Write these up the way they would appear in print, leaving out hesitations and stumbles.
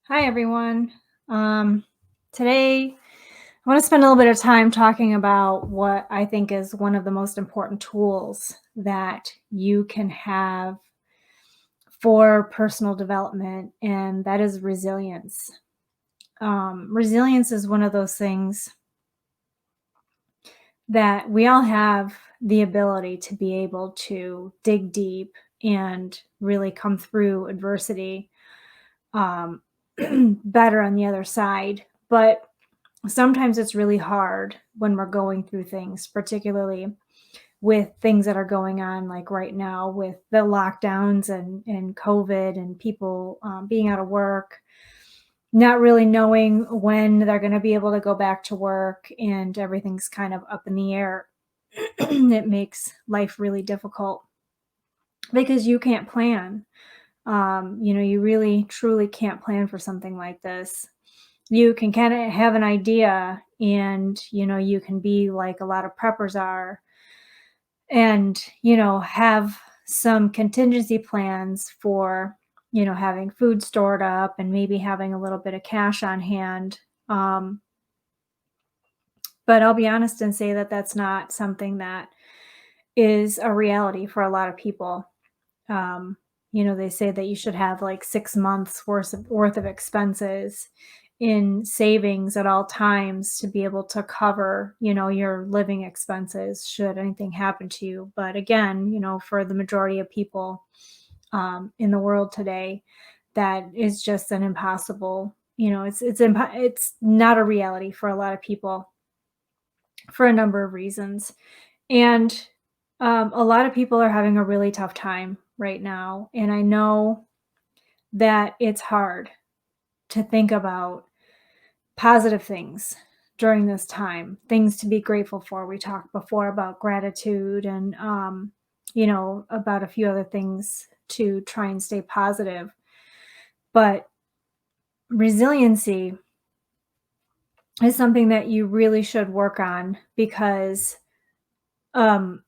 Hi, everyone. Um, Today, I want to spend a little bit of time talking about what I think is one of the most important tools that you can have for personal development, and that is resilience. Resilience is one of those things that we all have the ability to be able to dig deep and really come through adversity um, better on the other side. But sometimes it's really hard when we're going through things, particularly with things that are going on, like right now with the lockdowns and COVID and people being out of work, not really knowing when they're going to be able to go back to work, and everything's kind of up in the air. It makes life really difficult because you can't plan. You really truly can't plan for something like this. You can kind of have an idea, and you can be like a lot of preppers are, and have some contingency plans for having food stored up and maybe having a little bit of cash on hand. But I'll be honest and say that that's not something that is a reality for a lot of people. um, they say that you should have like 6 months worth of expenses in savings at all times to be able to cover, your living expenses should anything happen to you. But again, for the majority of people in the world today, that is just an impossible. It's not a reality for a lot of people for a number of reasons. And a lot of people are having a really tough time right now. And I know that it's hard to think about positive things during this time, things to be grateful for. We talked before about gratitude and, about a few other things to try and stay positive. But resiliency is something that you really should work on because um,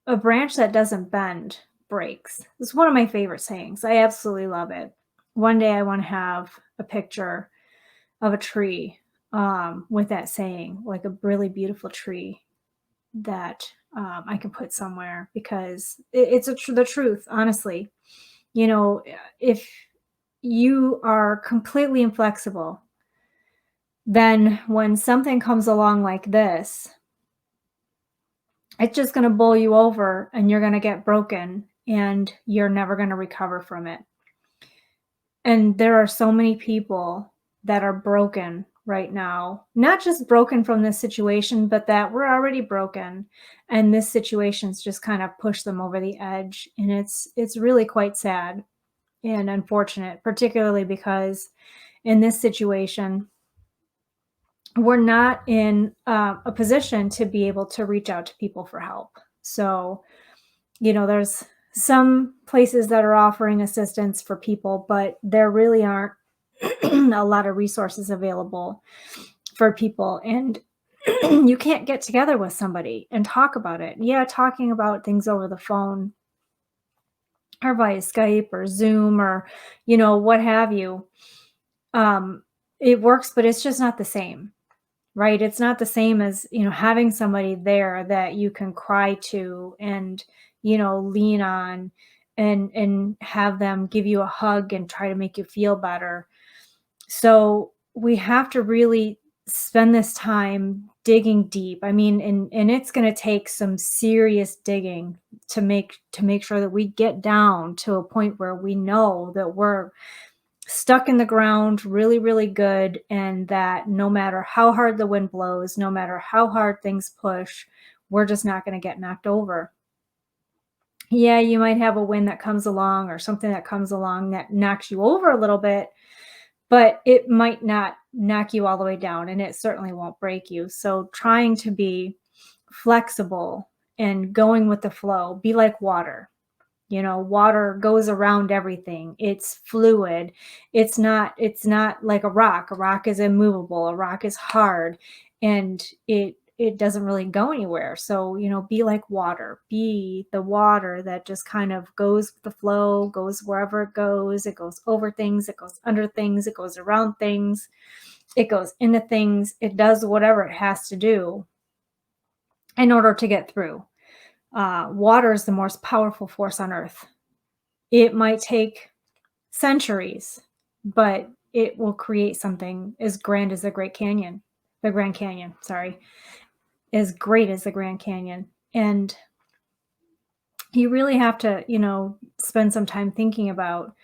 a branch that doesn't bend breaks. It's one of my favorite sayings. I absolutely love it. One day I want to have a picture of a tree with that saying, like a really beautiful tree that I can put somewhere because the truth, honestly. You know, if you are completely inflexible, then when something comes along like this, it's just going to bowl you over and you're going to get broken and you're never going to recover from it. And there are so many people that are broken right now, not just broken from this situation, but that we're already broken. And this situation's just kind of pushed them over the edge. And it's really quite sad and unfortunate, particularly because in this situation, we're not in a position to be able to reach out to people for help. So, there's some places that are offering assistance for people, but there really aren't a lot of resources available for people. And you can't get together with somebody and talk about it. Yeah, talking about things over the phone or via Skype or Zoom or, what have you. Um, it works, but it's just not the same. Right? It's not the same as, having somebody there that you can cry to and, lean on and have them give you a hug and try to make you feel better. So we have to really spend this time digging deep. I mean, and it's going to take some serious digging to make sure that we get down to a point where we know that we're stuck in the ground really, really good, and that no matter how hard the wind blows, no matter how hard things push, we're just not going to get knocked over. Yeah, you might have a wind that comes along or something that comes along that knocks you over a little bit, but it might not knock you all the way down, and it certainly won't break you. So trying to be flexible and going with the flow, be like water. Water goes around everything. It's fluid. It's not like a rock. A rock is immovable. A rock is hard, and it it doesn't really go anywhere. So, be like water. Be the water that just kind of goes with the flow, goes wherever it goes. It goes over things, it goes under things, it goes around things, it goes into things. It does whatever it has to do in order to get through. Water is the most powerful force on earth. It might take centuries, but it will create something as grand as the Grand Canyon, sorry, as great as the Grand Canyon. And you really have to, spend some time thinking about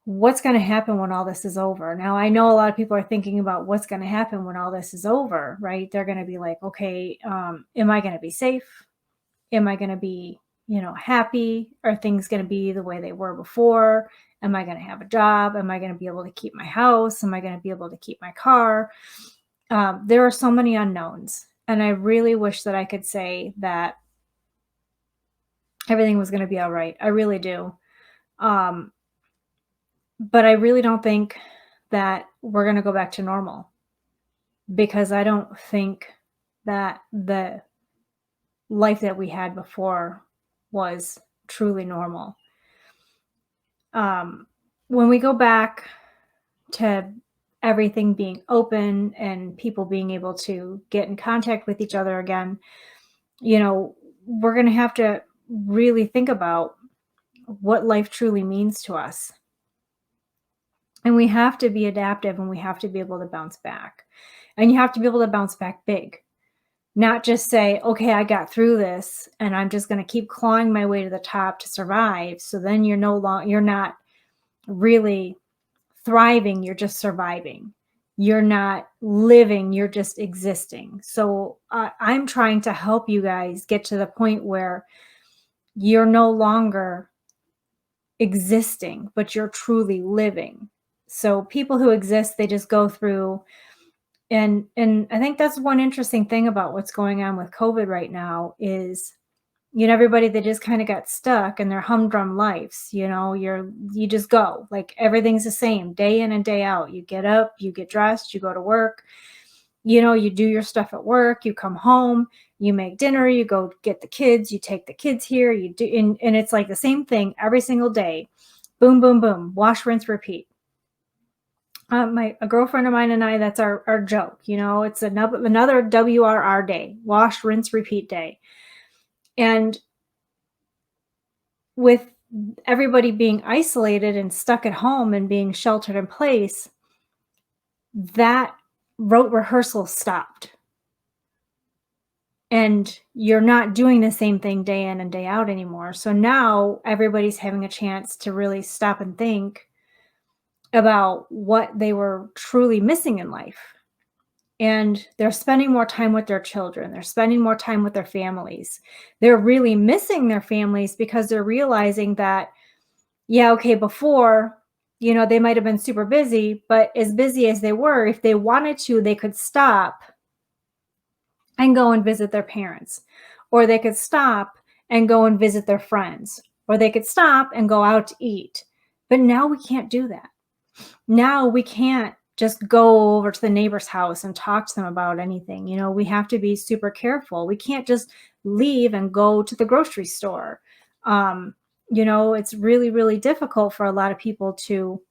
what's going to happen when all this is over. Now, I know a lot of people are thinking about what's going to happen when all this is over, right? They're going to be like, okay, am I going to be safe? Am I going to be, happy? Are things going to be the way they were before? Am I going to have a job? Am I going to be able to keep my house? Am I going to be able to keep my car? There are so many unknowns. And I really wish that I could say that everything was going to be all right. I really do. Um, but I really don't think that we're going to go back to normal, because I don't think that the life that we had before was truly normal. When we go back to everything being open and people being able to get in contact with each other again, we're going to have to really think about what life truly means to us. And we have to be adaptive, and we have to be able to bounce back. And you have to be able to bounce back big. Not just say, okay, I got through this and I'm just going to keep clawing my way to the top to survive. So then you're not really thriving, you're just surviving. You're not living, you're just existing. So I'm trying to help you guys get to the point where you're no longer existing, but you're truly living. So people who exist, they just go through. And I think that's one interesting thing about what's going on with COVID right now is, everybody that just kind of got stuck in their humdrum lives. You just go, like, everything's the same day in and day out. You get up, you get dressed, you go to work, you do your stuff at work, you come home, you make dinner, you go get the kids, you take the kids here, you do, and it's like the same thing every single day. Boom, boom, boom, wash, rinse, repeat. A girlfriend of mine and I, that's our joke. It's another WRR day, wash, rinse, repeat day. And with everybody being isolated and stuck at home and being sheltered in place, that rote rehearsal stopped. And you're not doing the same thing day in and day out anymore. So now everybody's having a chance to really stop and think about what they were truly missing in life. And they're spending more time with their children. They're spending more time with their families. They're really missing their families because they're realizing that, yeah, okay, before, they might have been super busy, but as busy as they were, if they wanted to, they could stop and go and visit their parents, or they could stop and go and visit their friends, or they could stop and go out to eat. But now we can't do that. Now we can't just go over to the neighbor's house and talk to them about anything. We have to be super careful. We can't just leave and go to the grocery store. It's really, really difficult for a lot of people to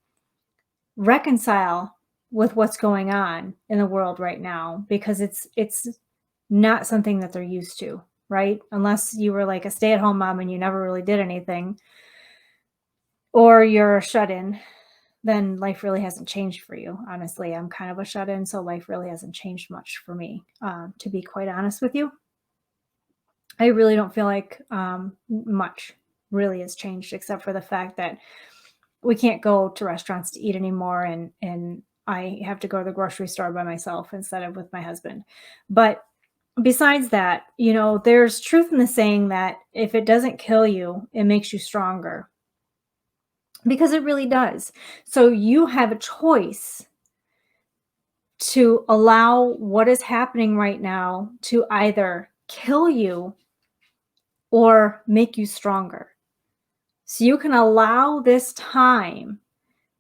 reconcile with what's going on in the world right now, because it's not something that they're used to, right? Unless you were like a stay-at-home mom and you never really did anything, or you're a shut-in, then life really hasn't changed for you. Honestly, I'm kind of a shut-in, so life really hasn't changed much for me, to be quite honest with you. I really don't feel like much really has changed, except for the fact that we can't go to restaurants to eat anymore, and I have to go to the grocery store by myself instead of with my husband. But besides that, there's truth in the saying that if it doesn't kill you, it makes you stronger. Because it really does. So you have a choice to allow what is happening right now to either kill you or make you stronger. So you can allow this time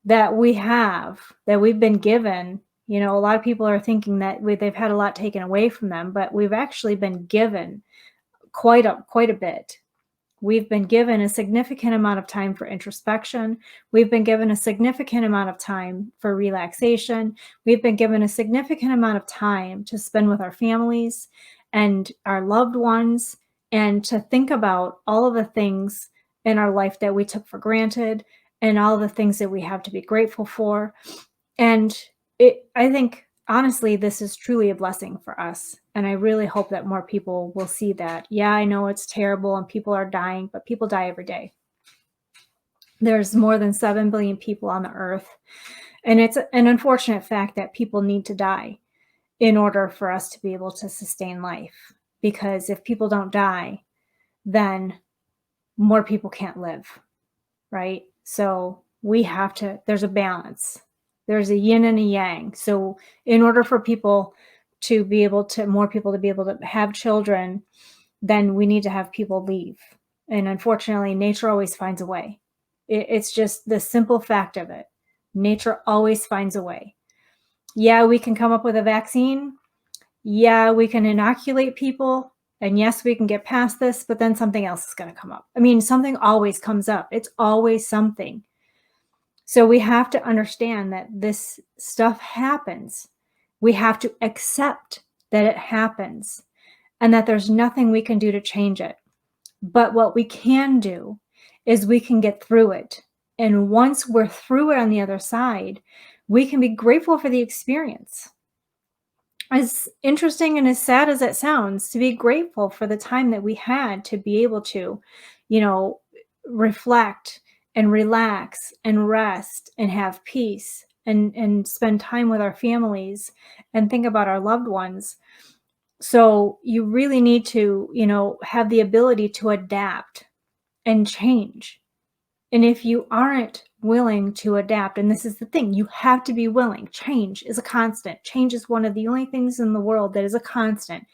that we've been given, A lot of people are thinking that they've had a lot taken away from them, but we've actually been given quite a bit. We've been given a significant amount of time for introspection. We've been given a significant amount of time for relaxation. We've been given a significant amount of time to spend with our families and our loved ones, and to think about all of the things in our life that we took for granted and all the things that we have to be grateful for. And I think honestly, this is truly a blessing for us. And I really hope that more people will see that. Yeah, I know it's terrible and people are dying, but people die every day. There's more than 7 billion people on the earth. And it's an unfortunate fact that people need to die in order for us to be able to sustain life. Because if people don't die, then more people can't live, right? So there's a balance. There's a yin and a yang. So in order for more people to be able to have children, then we need to have people leave. And unfortunately, nature always finds a way. It's just the simple fact of it. Nature always finds a way. Yeah, we can come up with a vaccine. Yeah, we can inoculate people. And yes, we can get past this, but then something else is going to come up. I mean, something always comes up. It's always something. So we have to understand that this stuff happens. We have to accept that it happens and that there's nothing we can do to change it. But what we can do is we can get through it. And once we're through it on the other side, we can be grateful for the experience. As interesting and as sad as it sounds, to be grateful for the time that we had to be able to, reflect and relax and rest and have peace and spend time with our families and think about our loved ones. So you really need to, have the ability to adapt and change. And if you aren't willing to adapt, and this is the thing, you have to be willing. Change is a constant. Change is one of the only things in the world that is a constant.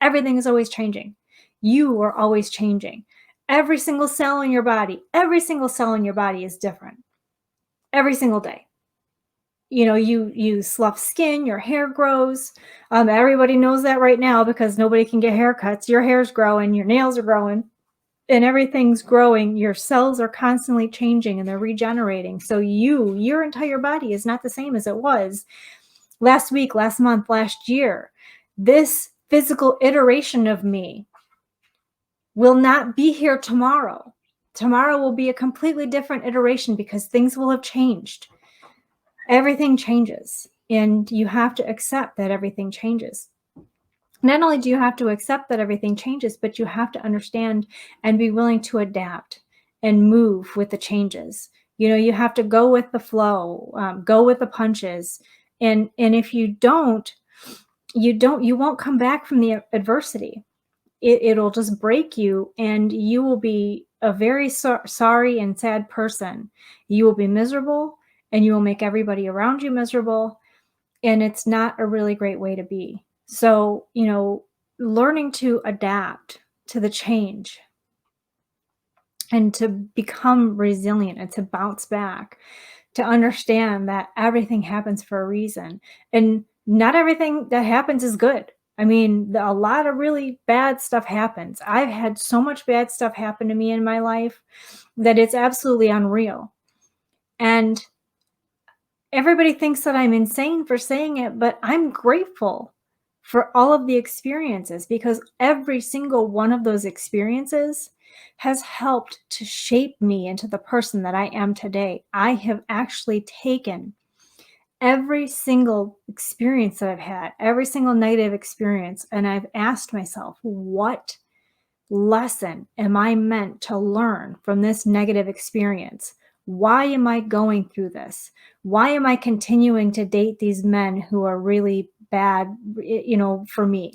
Everything is always changing. You are always changing. Every single cell in your body is different every single day. You slough skin, your hair grows. Everybody knows that right now because nobody can get haircuts. Your hair's growing, your nails are growing, and everything's growing. Your cells are constantly changing and they're regenerating. So your entire body is not the same as it was last week, last month, last year. This physical iteration of me will not be here tomorrow. Tomorrow will be a completely different iteration because things will have changed. Everything changes, and you have to accept that everything changes. Not only do you have to accept that everything changes, but you have to understand and be willing to adapt and move with the changes. You have to go with the flow, go with the punches. And if you don't, you won't come back from the adversity. It'll just break you, and you will be a very sorry and sad person. You will be miserable, and you will make everybody around you miserable. And it's not a really great way to be. So, learning to adapt to the change and to become resilient and to bounce back, to understand that everything happens for a reason. And not everything that happens is good. I mean, a lot of really bad stuff happens. I've had so much bad stuff happen to me in my life that it's absolutely unreal. And everybody thinks that I'm insane for saying it, but I'm grateful for all of the experiences because every single one of those experiences has helped to shape me into the person that I am today. I have actually taken every single experience that I've had, every single negative experience, and I've asked myself, what lesson am I meant to learn from this negative experience? Why am I going through this? Why am I continuing to date these men who are really bad, for me?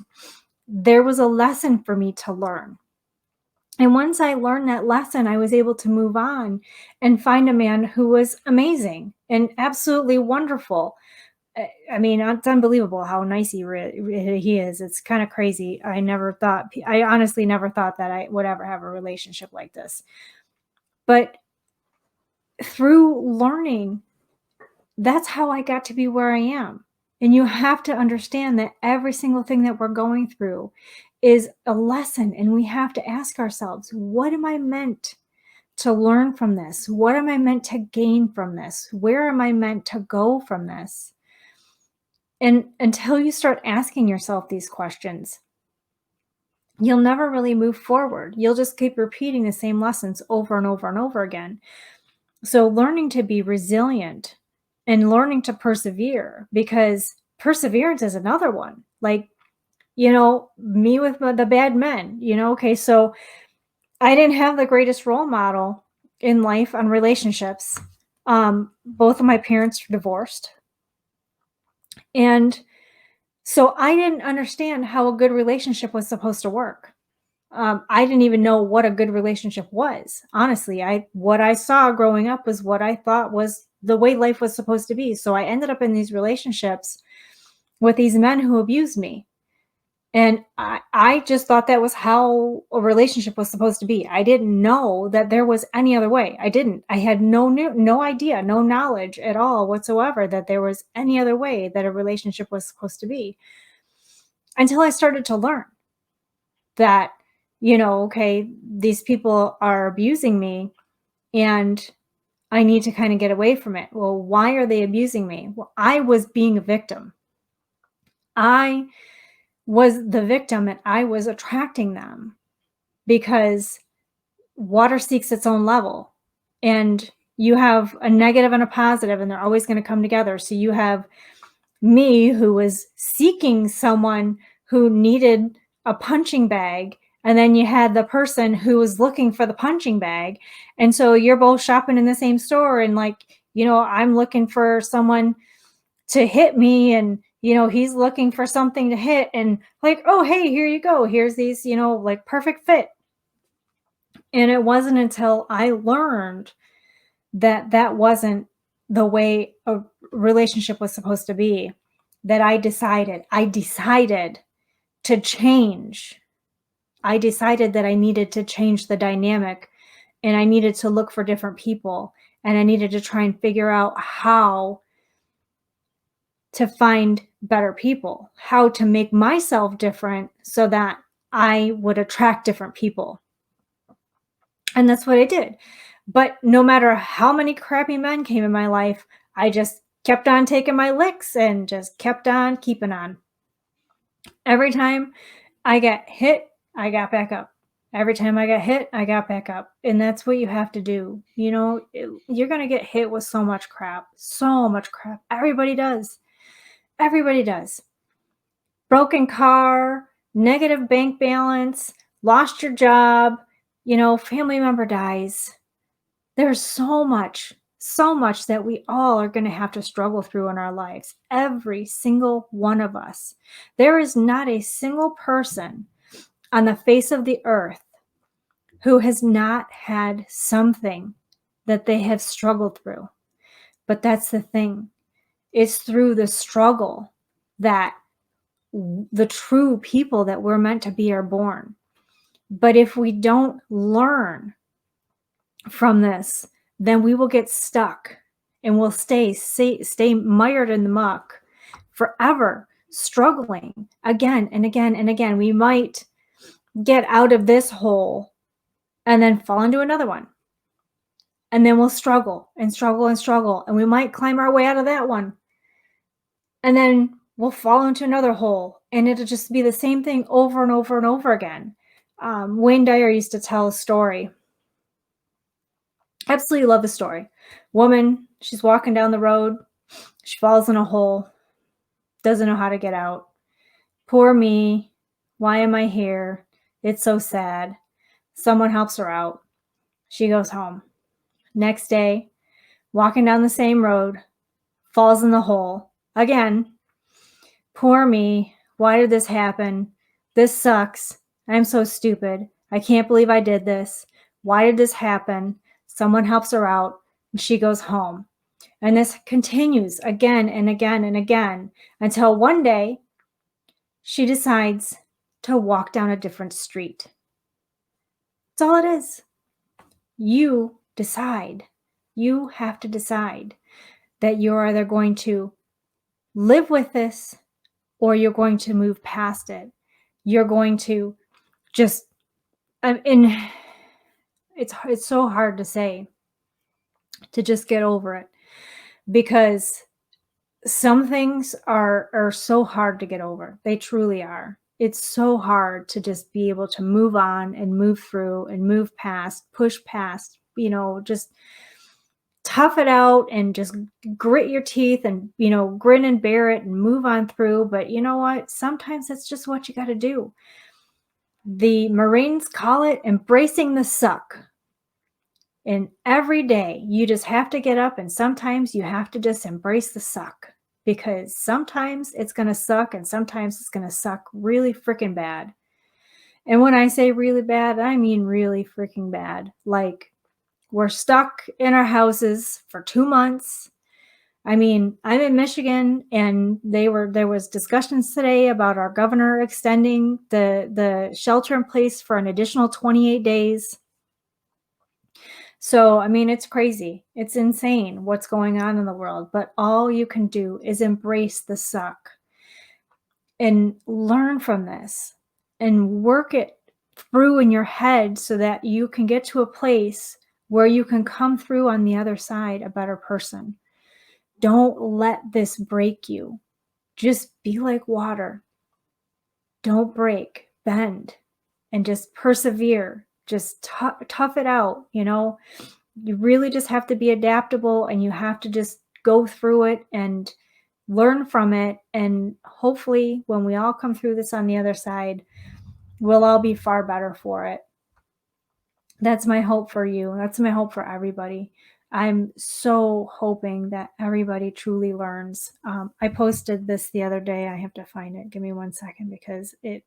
There was a lesson for me to learn. And once I learned that lesson, I was able to move on and find a man who was amazing and absolutely wonderful. I mean, it's unbelievable how nice he is. It's kind of crazy. I honestly never thought that I would ever have a relationship like this. But through learning, that's how I got to be where I am. And you have to understand that every single thing that we're going through is a lesson. And we have to ask ourselves, what am I meant to learn from this? What am I meant to gain from this? Where am I meant to go from this? And until you start asking yourself these questions, you'll never really move forward. You'll just keep repeating the same lessons over and over and over again. So, learning to be resilient and learning to persevere, because perseverance is another one. Like, me with the bad men, okay, so I didn't have the greatest role model in life on relationships. Both of my parents were divorced. And so I didn't understand how a good relationship was supposed to work. I didn't even know what a good relationship was. Honestly, what I saw growing up was what I thought was the way life was supposed to be. So I ended up in these relationships with these men who abused me. And I just thought that was how a relationship was supposed to be. I didn't know that there was any other way. I didn't. I had no idea, no knowledge at all whatsoever that there was any other way that a relationship was supposed to be, until I started to learn that, okay, these people are abusing me and I need to kind of get away from it. Well, why are they abusing me? Well, I was being a victim. I was the victim and I was attracting them because water seeks its own level. And you have a negative and a positive, and they're always going to come together. So you have me, who was seeking someone who needed a punching bag, and then you had the person who was looking for the punching bag. And so you're both shopping in the same store, and I'm looking for someone to hit me, and he's looking for something to hit, and like, oh hey, here you go, here's these, like perfect fit. And it wasn't until I learned that that wasn't the way a relationship was supposed to be, that I decided to change. I decided that I needed to change the dynamic, and I needed to look for different people, and I needed to try and figure out how to find better people, how to make myself different so that I would attract different people. And that's what I did. But no matter how many crappy men came in my life, I just kept on taking my licks and just kept on keeping on. Every time I got hit, I got back up. Every time I got hit, I got back up. And that's what you have to do. You're going to get hit with so much crap. So much crap. Everybody does. Everybody does. Broken car, negative bank balance, lost your job, family member dies. There's so much that we all are going to have to struggle through in our lives. Every single one of us. There is not a single person on the face of the earth who has not had something that they have struggled through. But that's the thing. It's through the struggle that the true people that we're meant to be are born. But if we don't learn from this, then we will get stuck and we'll stay mired in the muck forever, struggling again and again and again. We might get out of this hole and then fall into another one. And then we'll struggle and struggle and struggle. And we might climb our way out of that one. And then we'll fall into another hole. And it'll just be the same thing over and over and over again. Wayne Dyer used to tell a story. Absolutely love the story. Woman, she's walking down the road. She falls in a hole. Doesn't know how to get out. Poor me. Why am I here? It's so sad. Someone helps her out. She goes home. Next day, walking down the same road, falls in the hole. Again. Poor me. Why did this happen? This sucks. I'm so stupid. I can't believe I did this. Why did this happen? Someone helps her out, and she goes home. And this continues again and again and again until one day she decides to walk down a different street. That's all it is. You decide. You have to decide that you're either going to live with this, or you're going to move past it. You're going to just, and it's so hard to say, to just get over it, because some things are so hard to get over. They truly are. It's so hard to just be able to move on and move through and move past, push past, just tough it out and just grit your teeth and, grin and bear it and move on through. But you know what? Sometimes that's just what you got to do. The Marines call it embracing the suck. And every day you just have to get up, and sometimes you have to just embrace the suck, because sometimes it's going to suck and sometimes it's going to suck really freaking bad. And when I say really bad, I mean really freaking bad. Like, we're stuck in our houses for 2 months. I mean, I'm in Michigan, and there was discussions today about our governor extending the shelter in place for an additional 28 days. So, I mean, it's crazy. It's insane what's going on in the world, but all you can do is embrace the suck and learn from this and work it through in your head so that you can get to a place where you can come through on the other side a better person. Don't let this break you. Just be like water. Don't break, bend, and just persevere. Just tough it out, You really just have to be adaptable, and you have to just go through it and learn from it. And hopefully, when we all come through this on the other side, we'll all be far better for it. That's my hope for you. That's my hope for everybody. I'm so hoping that everybody truly learns. I posted this the other day. I have to find it. Give me 1 second, because it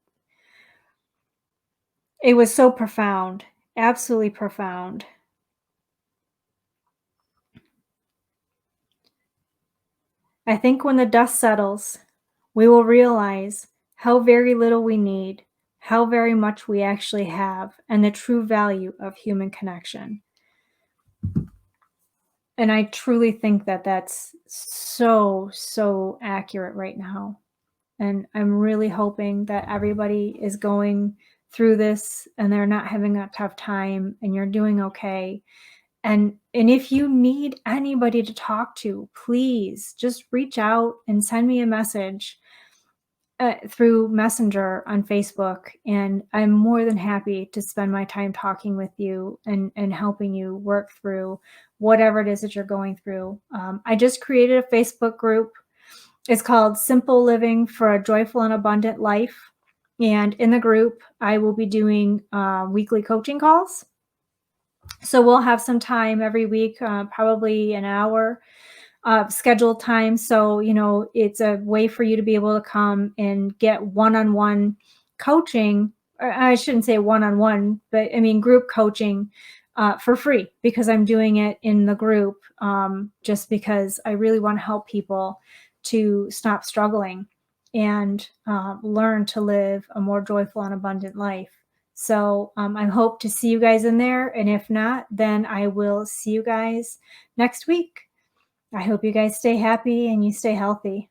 was so profound, absolutely profound. I think when the dust settles, we will realize how very little we need, how very much we actually have, and the true value of human connection. And I truly think that that's so, so accurate right now. And I'm really hoping that everybody is going through this and they're not having a tough time, and you're doing okay. And if you need anybody to talk to, please just reach out and send me a message through Messenger on Facebook, and I'm more than happy to spend my time talking with you and helping you work through whatever it is that you're going through. I just created a Facebook group. It's called Simple Living for a Joyful and Abundant Life. And in the group, I will be doing weekly coaching calls. So we'll have some time every week, probably an hour scheduled time. So, it's a way for you to be able to come and get one-on-one coaching. Or I shouldn't say one-on-one, but I mean group coaching for free, because I'm doing it in the group, just because I really want to help people to stop struggling and learn to live a more joyful and abundant life. So I hope to see you guys in there. And if not, then I will see you guys next week. I hope you guys stay happy and you stay healthy.